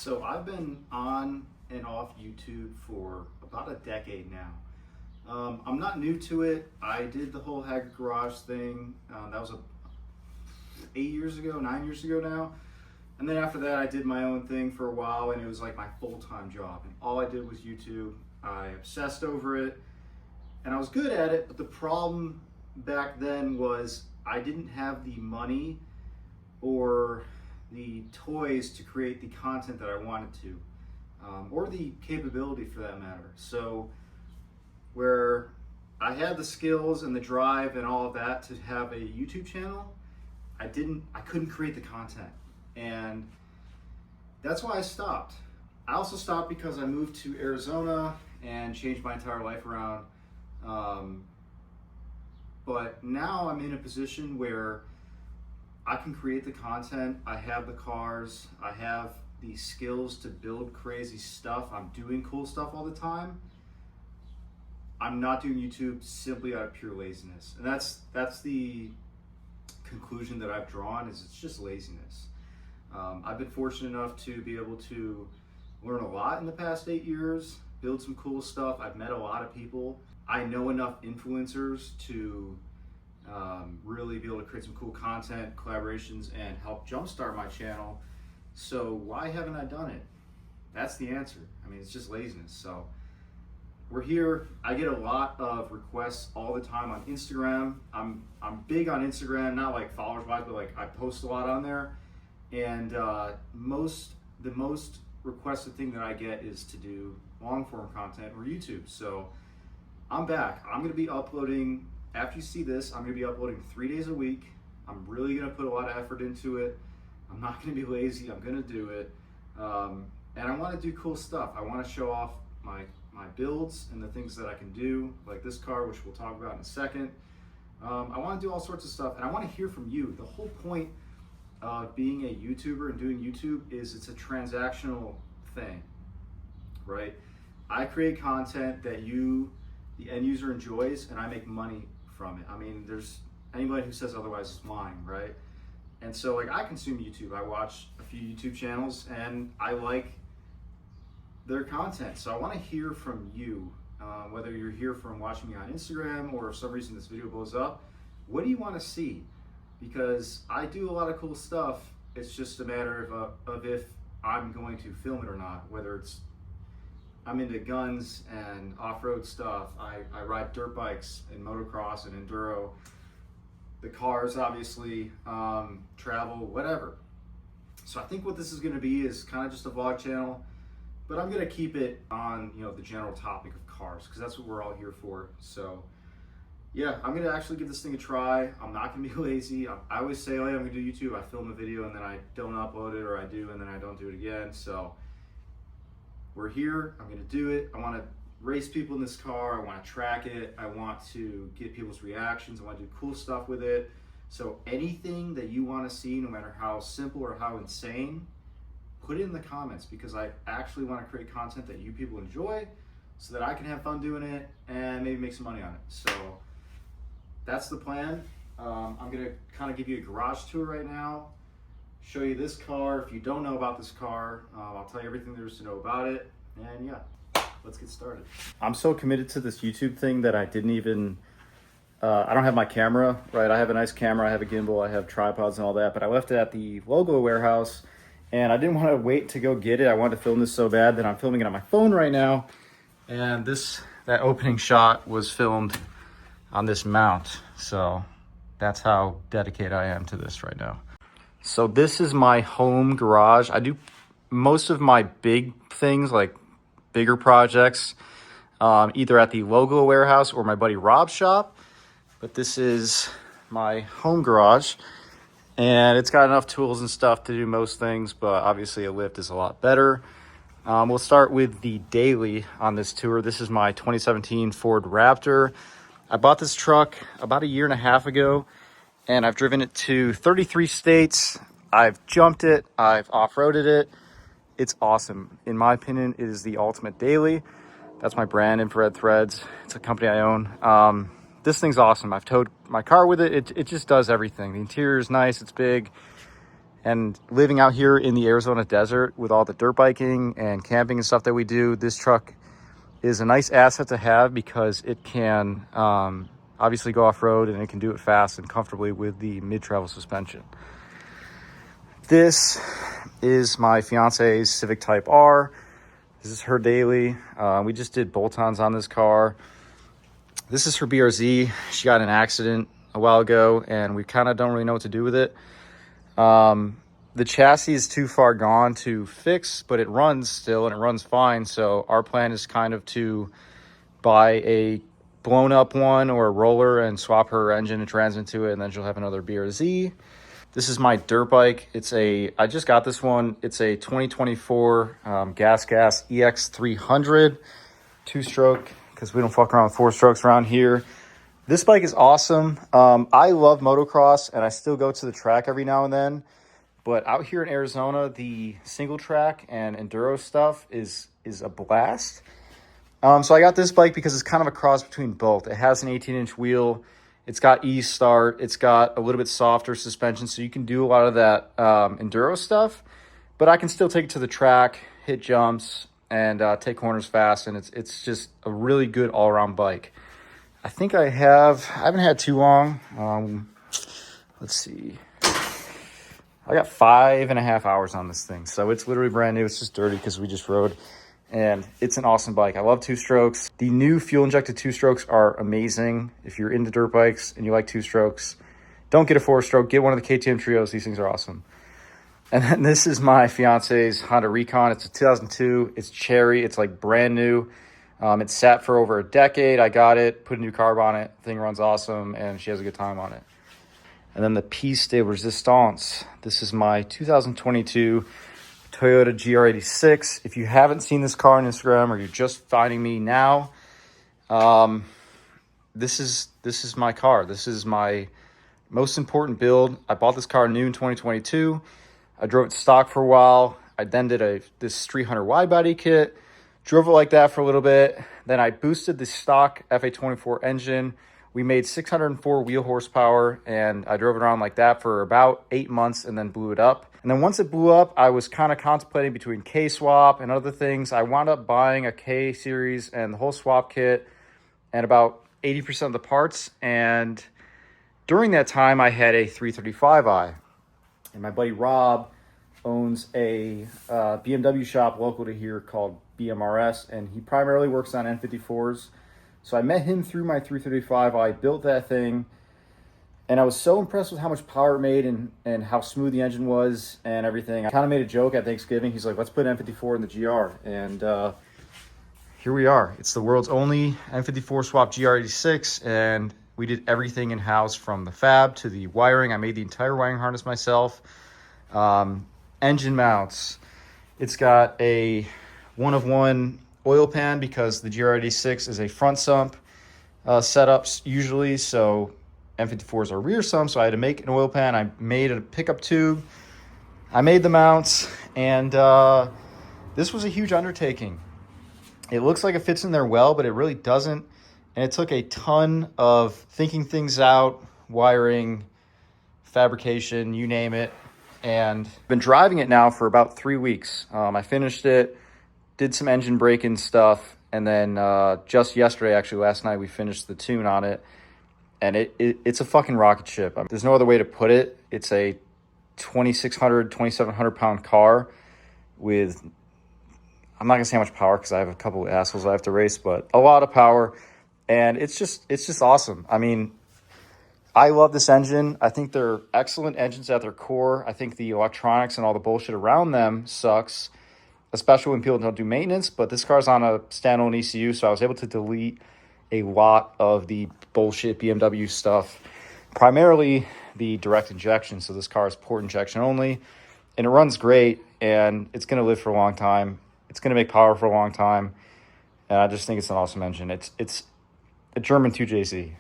So I've been on and off YouTube for about a decade now. I'm not new to it. I did the whole Hacker Garage thing. That was 8 years ago, 9 years ago now. And then after that, I did my own thing for a while, and it was like my full-time job. And all I did was YouTube. I obsessed over it, and I was good at it. But the problem back then was I didn't have the money or the toys to create the content that I wanted to, or the capability for that matter. So where I had the skills and the drive and all of that to have a YouTube channel, I couldn't create the content. And that's why I stopped. I also stopped because I moved to Arizona and changed my entire life around. But now I'm in a position where I can create the content. I have the cars. I have the skills to build crazy stuff. I'm doing cool stuff all the time. I'm not doing YouTube simply out of pure laziness. And that's the conclusion that I've drawn, is it's just laziness. I've been fortunate enough to be able to learn a lot in the past 8 years, build some cool stuff. I've met a lot of people. I know enough influencers to really be able to create some cool content, collaborations, and help jumpstart my channel. So why haven't I done it? That's the answer. I mean, it's just laziness. So we're here. I get a lot of requests all the time on Instagram. I'm big on Instagram, not like followers wise, but like I post a lot on there. And the most requested thing that I get is to do long form content or YouTube. So I'm back. I'm going to be uploading, after you see this, I'm going to be uploading 3 days a week. I'm really going to put a lot of effort into it. I'm not going to be lazy. I'm going to do it. And I want to do cool stuff. I want to show off my builds and the things that I can do, like this car, which we'll talk about in a second. I want to do all sorts of stuff, and I want to hear from you. The whole point of being a YouTuber and doing YouTube is it's a transactional thing, right? I create content that the end user enjoys, and I make money from it. I mean, there's anybody who says otherwise is lying, right? And so like I consume YouTube. I watch a few YouTube channels and I like their content. So I want to hear from you, whether you're here from watching me on Instagram or for some reason this video blows up. What do you want to see? Because I do a lot of cool stuff. It's just a matter of if I'm going to film it or not, whether I'm into guns and off-road stuff. I ride dirt bikes and motocross and enduro. The cars, obviously, travel, whatever. So I think what this is going to be is kind of just a vlog channel, but I'm going to keep it on, the general topic of cars, because that's what we're all here for. So yeah, I'm going to actually give this thing a try. I'm not going to be lazy. I always say, oh yeah, I'm going to do YouTube. I film a video and then I don't upload it, or I do and then I don't do it again. So we're here. I'm going to do it. I want to race people in this car. I want to track it. I want to get people's reactions. I want to do cool stuff with it. So anything that you want to see, no matter how simple or how insane, put it in the comments, because I actually want to create content that you people enjoy so that I can have fun doing it and maybe make some money on it. So that's the plan. I'm going to kind of give you a garage tour right now, show you this car. If you don't know about this car, I'll tell you everything there is to know about it. And yeah, let's get started. I'm so committed to this YouTube thing that I didn't even, I don't have my camera, right? I have a nice camera, I have a gimbal, I have tripods and all that, but I left it at the logo warehouse and I didn't want to wait to go get it. I wanted to film this so bad that I'm filming it on my phone right now. And that opening shot was filmed on this mount. So that's how dedicated I am to this right now. So this is my home garage. I do most of my big things, like bigger projects, either at the logo warehouse or my buddy Rob's shop. But this is my home garage, and it's got enough tools and stuff to do most things, but obviously a lift is a lot better. We'll start with the daily on this tour. This is my 2017 Ford Raptor. I bought this truck about 1.5 years ago, and I've driven it to 33 states. I've jumped it, I've off-roaded it. It's awesome. In my opinion, it is the ultimate daily. That's my brand, Infrared Threads. It's a company I own. This thing's awesome. I've towed my car with it. It just does everything. The interior is nice, it's big, And living out here in the Arizona desert with all the dirt biking and camping and stuff that we do, this truck is a nice asset to have because it can obviously go off-road, and it can do it fast and comfortably with the mid-travel suspension. This is my fiance's Civic Type R. This is her daily. We just did bolt-ons on this car. This is her BRZ. She got in an accident a while ago, and we kind of don't really know what to do with it. The chassis is too far gone to fix, but it runs still, and it runs fine. So our plan is kind of to buy a blown up one or a roller and swap her engine and transmit to it, and then she'll have another BRZ. This is my dirt bike. I just got this one. It's a 2024 Gas EX300 two-stroke, because we don't fuck around with four-strokes around here. This bike is awesome. I love motocross, and I still go to the track every now and then. But out here in Arizona, the single track and enduro stuff is a blast. So I got this bike because it's kind of a cross between both. It has an 18-inch wheel. It's got e-start. It's got a little bit softer suspension, so you can do a lot of that enduro stuff. But I can still take it to the track, hit jumps, and take corners fast. And it's just a really good all-around bike. I think I haven't had too long. Let's see. I got 5.5 hours on this thing. So it's literally brand new. It's just dirty because we just rode. And it's an awesome bike. I love two-strokes. The new fuel-injected two-strokes are amazing. If you're into dirt bikes and you like two-strokes, don't get a four-stroke. Get one of the KTM Trios. These things are awesome. And then this is my fiance's Honda Recon. It's a 2002. It's cherry. It's like brand new. It's sat for over a decade. I got it, put a new carb on it. Thing runs awesome, and she has a good time on it. And then the piece de resistance. This is my 2022 Toyota GR86. If you haven't seen this car on Instagram, or you're just finding me now, this is my car. This is my most important build. I bought this car new in 2022. I drove it stock for a while. I then did this 300 wide body kit, drove it like that for a little bit. Then I boosted the stock FA24 engine. We made 604 wheel horsepower, and I drove it around like that for about 8 months and then blew it up. And then once it blew up, I was kind of contemplating between K-swap and other things. I wound up buying a K-series and the whole swap kit and about 80% of the parts. And during that time, I had a 335i. And my buddy Rob owns a BMW shop local to here called BMRS, and he primarily works on N54s. So I met him through my 335. I built that thing, and I was so impressed with how much power it made and how smooth the engine was and everything. I kind of made a joke at Thanksgiving. He's like, let's put N54 in the GR. And here we are. It's the world's only N54 swap GR86, and we did everything in-house from the fab to the wiring. I made the entire wiring harness myself. Engine mounts. It's got a one-of-one oil pan because the GR86 is a front sump setups usually, so M54s are rear sump, so I had to make an oil pan. I made a pickup tube. I made the mounts, and this was a huge undertaking. It looks like it fits in there well, but it really doesn't, and it took a ton of thinking things out, wiring, fabrication, you name it, and I've been driving it now for about 3 weeks. I finished it, did some engine braking stuff, and then just yesterday, actually last night, we finished the tune on it, and it's a fucking rocket ship. There's no other way to put it. It's a 2,600, 2,700 pound car with, I'm not gonna say how much power because I have a couple of assholes I have to race, but a lot of power, and it's just awesome. I mean, I love this engine. I think they're excellent engines at their core. I think the electronics and all the bullshit around them sucks, especially when people don't do maintenance, but this car's on a standalone ECU, so I was able to delete a lot of the bullshit BMW stuff, primarily the direct injection. So this car is port injection only, and it runs great, and it's going to live for a long time. It's going to make power for a long time, and I just think it's an awesome engine. It's a German 2JZ.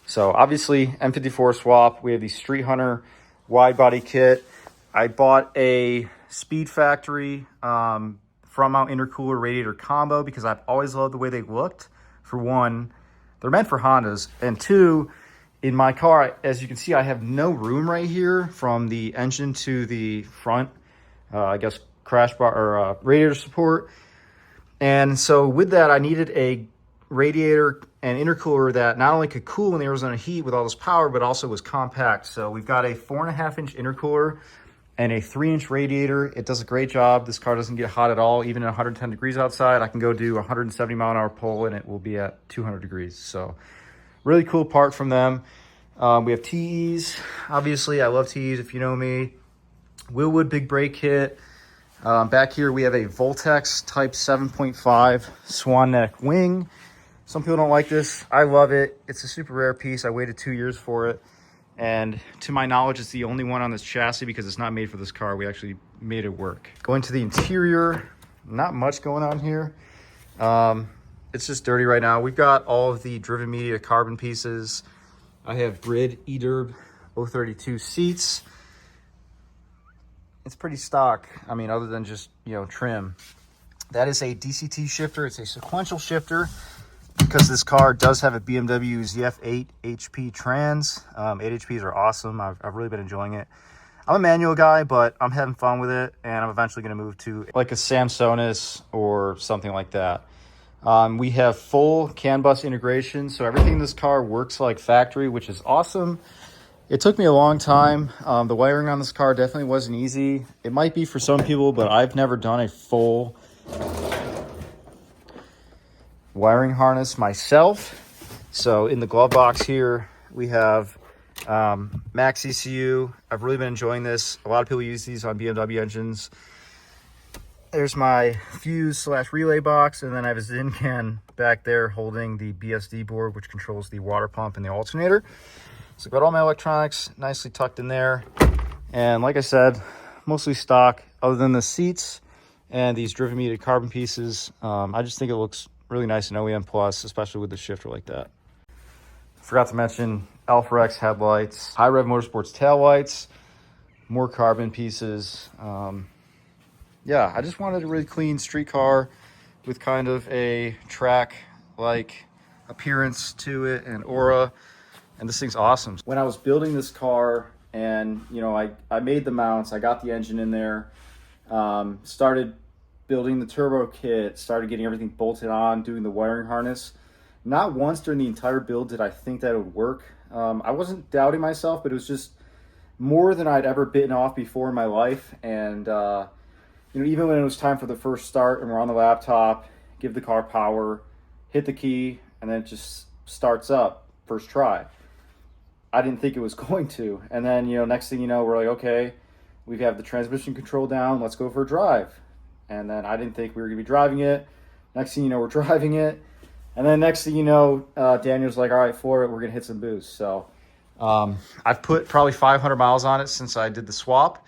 So obviously, M54 swap. We have the Street Hunter wide body kit. I bought a Speed Factory from mount intercooler radiator combo because I've always loved the way they looked. For one, they're meant for Hondas, and two, in my car, as you can see, I have no room right here from the engine to the front, I guess, crash bar or radiator support. And so with that, I needed a radiator and intercooler that not only could cool in the Arizona heat with all this power, but also was compact. So we've got a 4.5-inch intercooler and a 3-inch radiator. It does a great job. This car doesn't get hot at all. Even at 110 degrees outside, I can go do 170 mile an hour pull and it will be at 200 degrees. So really cool part from them. We have TEs. Obviously, I love TEs if you know me. Willwood big brake kit. Back here, we have a Voltex Type 7.5 swan neck wing. Some people don't like this. I love it. It's a super rare piece. I waited 2 years for it. And to my knowledge, it's the only one on this chassis because it's not made for this car. We actually made it work. Going to the interior, not much going on here. It's just dirty right now. We've got all of the Driven Media carbon pieces. I have grid EDIRB 032 seats. It's pretty stock. I mean, other than just, you know, trim. That is a DCT shifter. It's a sequential shifter because this car does have a BMW ZF8 HP trans. 8 HPs are awesome. I've really been enjoying it. I'm a manual guy, but I'm having fun with it, and I'm eventually going to move to like a Samsonis or something like that. We have full CAN bus integration, so everything in this car works like factory, which is awesome. It took me a long time. The wiring on this car definitely wasn't easy. It might be for some people, but I've never done a full wiring harness myself. So in the glove box here, we have Max ECU. I've really been enjoying this. A lot of people use these on BMW engines. There's my fuse / relay box, and then I have a Zincan back there holding the BSD board, which controls the water pump and the alternator. So I've got all my electronics nicely tucked in there. And like I said, mostly stock other than the seats and these Driven Media carbon pieces. I just think it looks really nice in OEM Plus, especially with the shifter like that. Forgot to mention Alpha X headlights, High Rev Motorsports taillights, more carbon pieces. Yeah, I just wanted a really clean street car with kind of a track-like appearance to it and aura. And this thing's awesome. When I was building this car and, you know, I made the mounts, I got the engine in there, started building the turbo kit, started getting everything bolted on, doing the wiring harness. Not once during the entire build did I think that it would work. I wasn't doubting myself, but it was just more than I'd ever bitten off before in my life. And, you know, even when it was time for the first start and we're on the laptop, give the car power, hit the key, and then it just starts up first try. I didn't think it was going to. And then, you know, next thing you know, we're like, okay, we have the transmission control down. Let's go for a drive. And then I didn't think we were going to be driving it. Next thing you know, we're driving it. And then next thing you know, Daniel's like, all right, for it, we're going to hit some boost. So I've put probably 500 miles on it since I did the swap.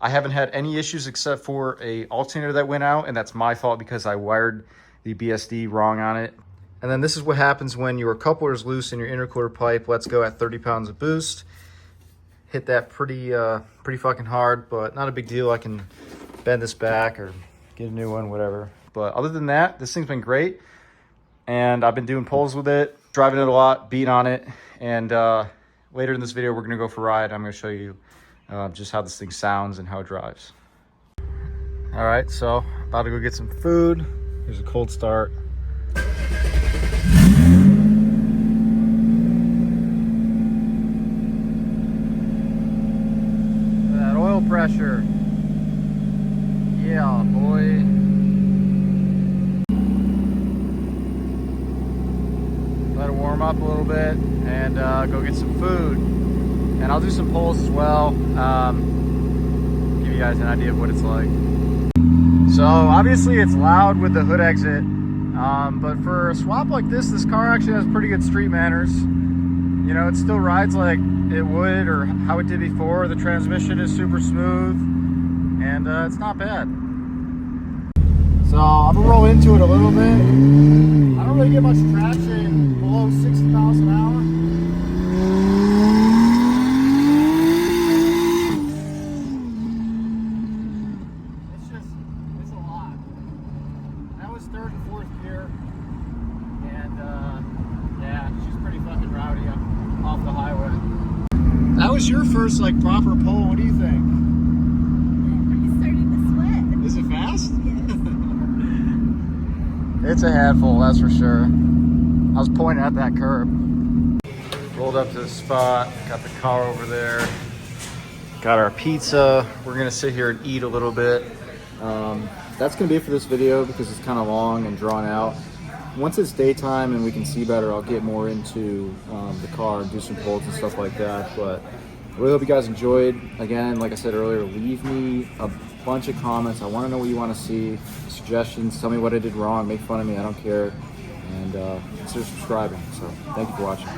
I haven't had any issues except for a alternator that went out, and that's my fault because I wired the BSD wrong on it. And then this is what happens when your coupler is loose in your intercooler pipe. Let's go at 30 pounds of boost. Hit that pretty fucking hard, but not a big deal. I can bend this back or get a new one, whatever. But other than that, this thing's been great. And I've been doing pulls with it, driving it a lot, beating on it. And later in this video, we're gonna go for a ride. I'm gonna show you just how this thing sounds and how it drives. All right, so about to go get some food. Here's a cold start. That oil pressure. Yeah, boy. Let it warm up a little bit and go get some food. And I'll do some pulls as well. Give you guys an idea of what it's like. So obviously it's loud with the hood exit. But for a swap like this car actually has pretty good street manners. You know, it still rides like it would or how it did before. The transmission is super smooth and it's not bad. So I'm gonna roll into it a little bit. I don't really get much traction below 60 miles an hour. It's a lot. That was third and fourth gear. And Yeah, she's pretty fucking rowdy off the highway. That was your first like proper pull. What do you think? I started to sweat. Is it fast? Yes. It's a handful, that's for sure. I was pointing at that curb. Rolled up to the spot, got the car over there. Got our pizza. We're gonna sit here and eat a little bit. That's gonna be it for this video because it's kind of long and drawn out. Once it's daytime and we can see better, I'll get more into the car and do some pulls and stuff like that. But I really hope you guys enjoyed. Again, like I said earlier, leave me a bunch of comments. I want to know what you want to see, suggestions. Tell me what I did wrong. Make fun of me. I don't care. And consider subscribing. So thank you for watching.